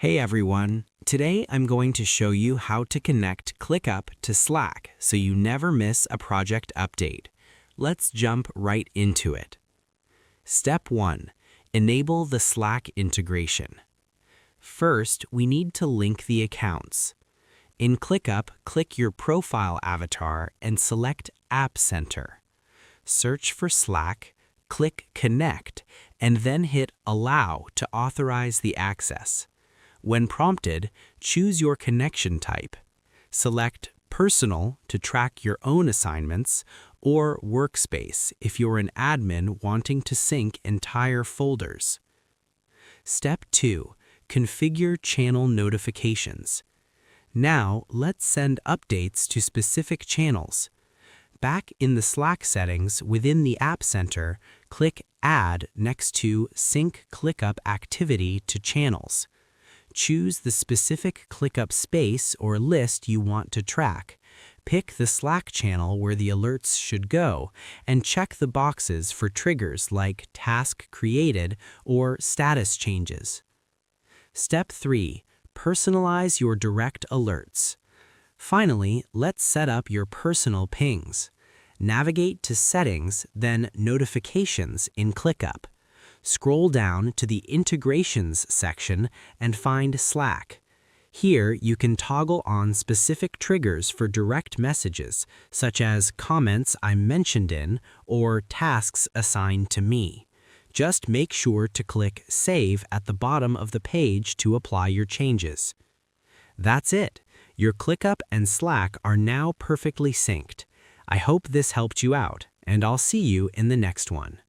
Hey everyone! Today I'm going to show you how to connect ClickUp to Slack so you never miss a project update. Let's jump right into it. Step 1. Enable the Slack integration. First, we need to link the accounts. In ClickUp, click your profile avatar and select App Center. Search for Slack, click Connect, and then hit Allow to authorize the access. When prompted, choose your connection type. Select Personal to track your own assignments, or Workspace if you're an admin wanting to sync entire folders. Step 2. Configure channel notifications. Now, let's send updates to specific channels. Back in the Slack settings within the App Center, click Add next to Sync ClickUp Activity to Channels. Choose the specific ClickUp space or list you want to track. Pick the Slack channel where the alerts should go, and check the boxes for triggers like task created or status changes. Step 3. Personalize your direct alerts. Finally, let's set up your personal pings. Navigate to Settings, then Notifications in ClickUp. Scroll down to the Integrations section and find Slack. Here, you can toggle on specific triggers for direct messages, such as comments I'm mentioned in or tasks assigned to me. Just make sure to click Save at the bottom of the page to apply your changes. That's it. Your ClickUp and Slack are now perfectly synced. I hope this helped you out, and I'll see you in the next one.